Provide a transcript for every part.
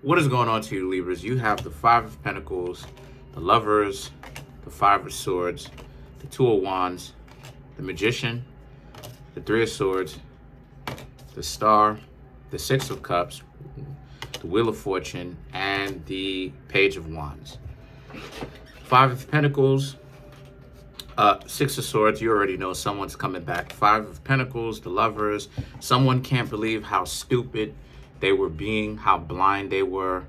What is going on to you, Libras? You have the Five of Pentacles, the Lovers, the Five of Swords, the Two of Wands, the Magician, the Three of Swords, the Star, the Six of Cups, the Wheel of Fortune, and the Page of Wands. Five of Pentacles, Six of Swords, you already know someone's coming back. Five of Pentacles, the Lovers, someone can't believe how stupid they were being, how blind they were.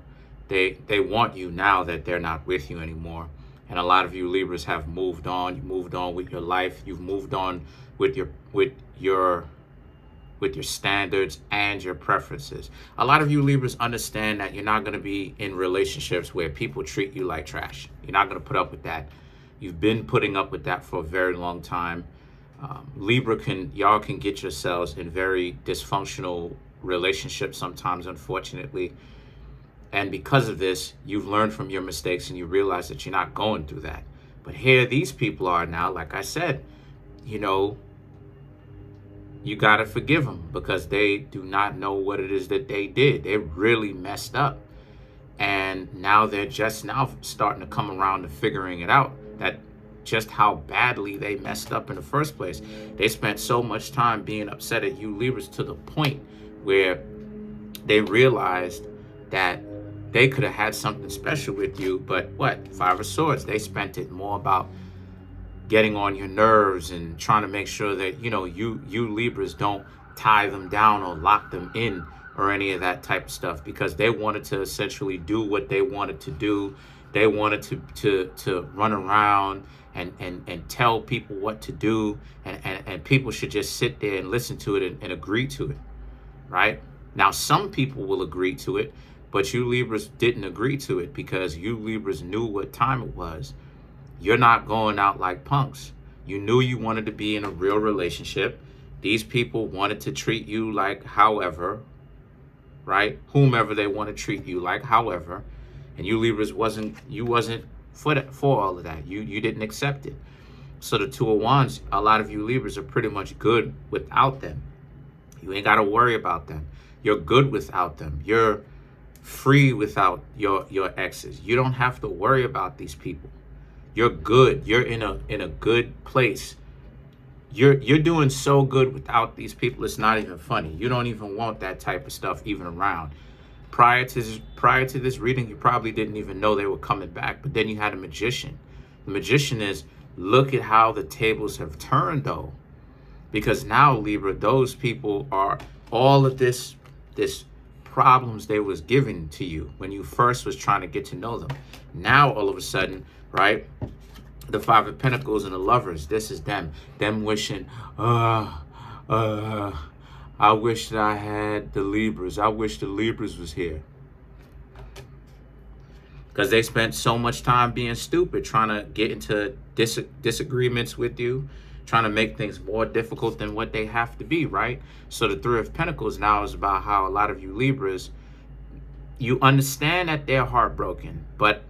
They want you now that they're not with you anymore. And a lot of you Libras have moved on. You moved on with your life. You've moved on with your standards and your preferences. A lot of you Libras understand that you're not going to be in relationships where people treat you like trash. You're not going to put up with that. You've been putting up with that for a very long time. Libra, y'all can get yourselves in very dysfunctional relationships sometimes, unfortunately. And because of this, you've learned from your mistakes and you realize that you're not going through that. But here these people are now, like I said, you know, you got to forgive them because they do not know what it is that they did. They really messed up. And now they're just now starting to come around to figuring it out, that just how badly they messed up in the first place. They spent so much time being upset at you Libras to the point where they realized that they could have had something special with you, but what? Five of Swords, they spent it more about getting on your nerves and trying to make sure that, you know, you Libras don't tie them down or lock them in or any of that type of stuff, because they wanted to essentially do what they wanted to do. They wanted to run around and tell people what to do, and people should just sit there and listen to it and agree to it. Right? Now, some people will agree to it, but you Libras didn't agree to it because you Libras knew what time it was. You're not going out like punks. You knew you wanted to be in a real relationship. These people wanted to treat you like however, right? Whomever they want to treat you like however. And you Libras wasn't for all of that. You didn't accept it. So the Two of Wands, a lot of you Libras are pretty much good without them. You ain't got to worry about them. You're good without them. You're free without your exes. You don't have to worry about these people. You're good. You're in a good place. You're doing so good without these people. It's not even funny. You don't even want that type of stuff even around. Prior to this reading, you probably didn't even know they were coming back. But then you had a Magician. The Magician is, look at how the tables have turned though. Because now, Libra, those people are all of this problems they was giving to you when you first was trying to get to know them. Now, all of a sudden, right, the Five of Pentacles and the Lovers, this is them wishing, I wish that I had the Libras. I wish the Libras was here. Because they spent so much time being stupid, trying to get into disagreements with you, trying to make things more difficult than what they have to be, right? So the Three of Pentacles now is about how a lot of you Libras, you understand that they're heartbroken, but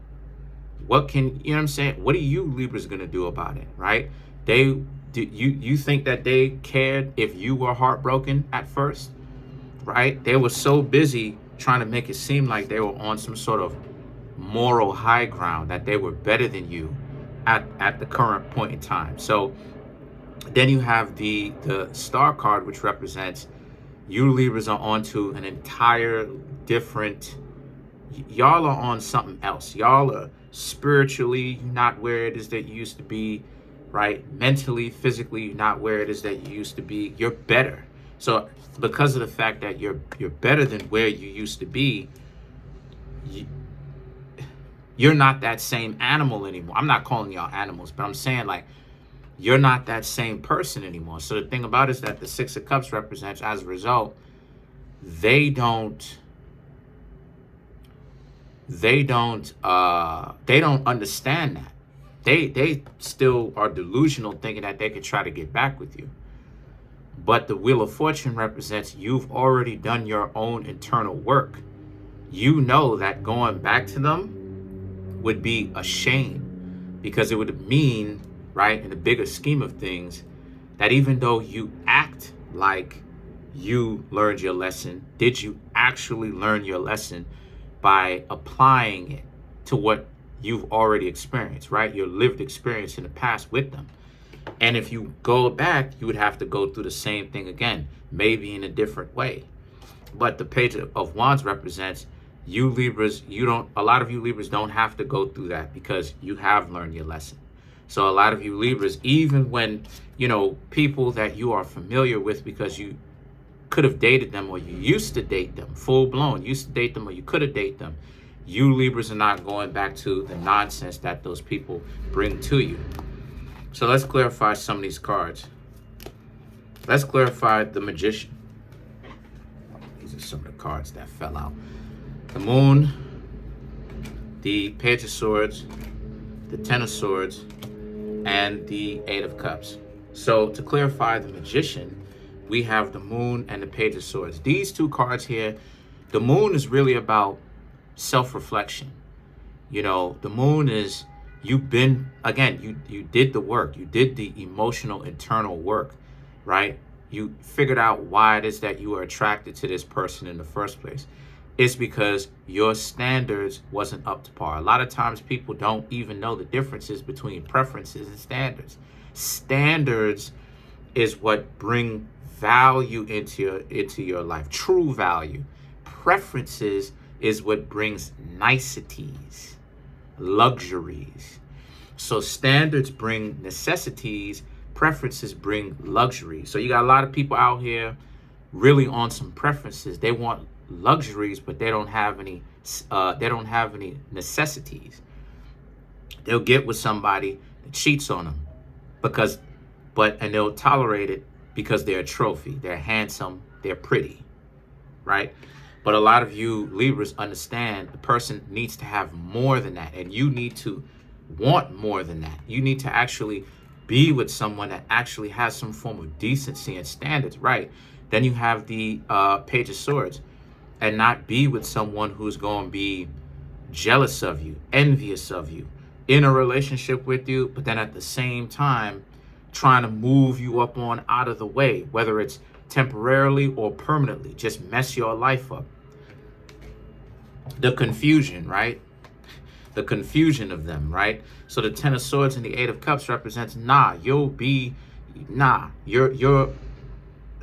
what can, you know what I'm saying? What are you Libras going to do about it, right? You think that they cared if you were heartbroken at first, right? They were so busy trying to make it seem like they were on some sort of moral high ground, that they were better than you at the current point in time. So then you have the Star card, which represents you Libras are onto an entire different, y'all are on something else. Y'all are spiritually not where it is that you used to be, right? Mentally, physically, not where it is that you used to be. You're better. So because of the fact that you're better than where you used to be, you're not that same animal anymore. I'm not calling y'all animals, but I'm saying, like, you're not that same person anymore. So the thing about it is that the Six of Cups represents, as a result, they don't understand that. They still are delusional, thinking that they could try to get back with you. But the Wheel of Fortune represents you've already done your own internal work. You know that going back to them would be a shame, because it would mean, right, in the bigger scheme of things, that even though you act like you learned your lesson, did you actually learn your lesson? by applying it to what you've already experienced, right? Your lived experience in the past with them. And if you go back, you would have to go through the same thing again, maybe in a different way. But the Page of Wands represents you Libras. A lot of you Libras don't have to go through that because you have learned your lesson. So a lot of you Libras, even when, people that you are familiar with because you could have dated them or you used to date them, full blown, used to date them or you could have dated them, you Libras are not going back to the nonsense that those people bring to you. So let's clarify some of these cards. Let's clarify the Magician. These are some of the cards that fell out. The Moon, the Page of Swords, the Ten of Swords, and the Eight of Cups. So to clarify the Magician, we have the Moon and the Page of Swords. These two cards here, the Moon is really about self-reflection. The Moon is, you've been, again, you did the work. You did the emotional, internal work, right? You figured out why it is that you were attracted to this person in the first place. It's because your standards wasn't up to par. A lot of times people don't even know the differences between preferences and standards. Standards is what bring value into your life, true value. Preferences is what brings niceties, luxuries. So standards bring necessities, preferences bring luxury. So you got a lot of people out here really on some preferences. They want luxuries, but they don't have any necessities. They'll get with somebody that cheats on them and they'll tolerate it because they're a trophy, they're handsome, they're pretty, right? But a lot of you Libras understand the person needs to have more than that, and you need to want more than that. You need to actually be with someone that actually has some form of decency and standards, right? Then you have the Page of Swords, and not be with someone who's going to be jealous of you, envious of you, in a relationship with you, but then at the same time trying to move you up on out of the way, whether it's temporarily or permanently, just mess your life up. The confusion, right? The confusion of them, right? So the Ten of Swords and the Eight of Cups represents, you're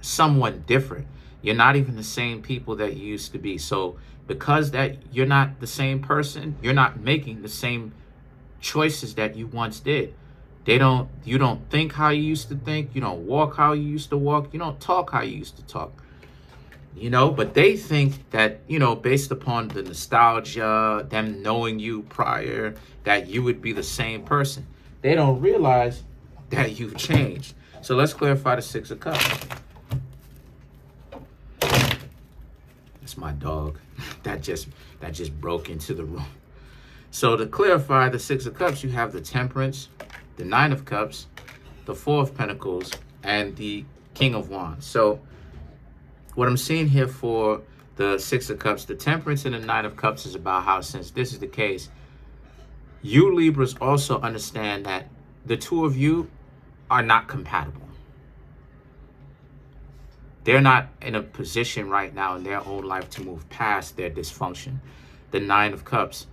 someone different. You're not even the same people that you used to be. So because that you're not the same person, you're not making the same choices that you once did. You don't think how you used to think. You don't walk how you used to walk. You don't talk how you used to talk. But they think that, based upon the nostalgia, them knowing you prior, that you would be the same person. They don't realize that you've changed. So let's clarify the Six of Cups. It's my dog that just broke into the room. So to clarify the Six of Cups, you have the Temperance, the Nine of Cups, the Four of Pentacles, and the King of Wands. So what I'm seeing here for the Six of Cups, the Temperance and the Nine of Cups is about how, since this is the case, you Libras also understand that the two of you are not compatible. They're not in a position right now in their own life to move past their dysfunction, the Nine of Cups.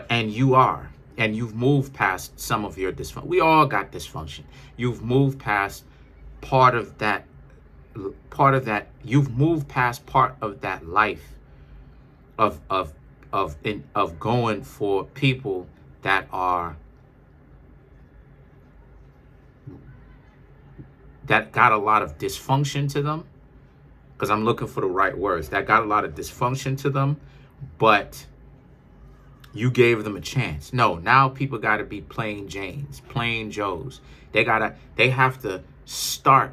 And you are, and you've moved past some of your dysfunction. We all got dysfunction. You've moved past part of that. You've moved past part of that life of going for people that got a lot of dysfunction to them, because I'm looking for the right words, that got a lot of dysfunction to them, but you gave them a chance. No, now people got to be plain Janes, plain Joes. They have to start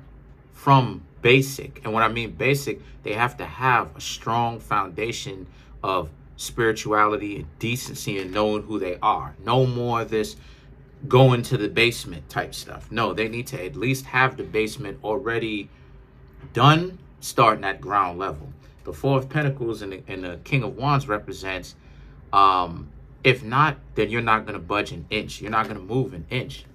from basic. And when I mean basic, they have to have a strong foundation of spirituality and decency and knowing who they are. No more of this going to the basement type stuff. No, they need to at least have the basement already done, starting at ground level. The Four of Pentacles and the King of Wands represents, if not, then you're not going to budge an inch. You're not going to move an inch.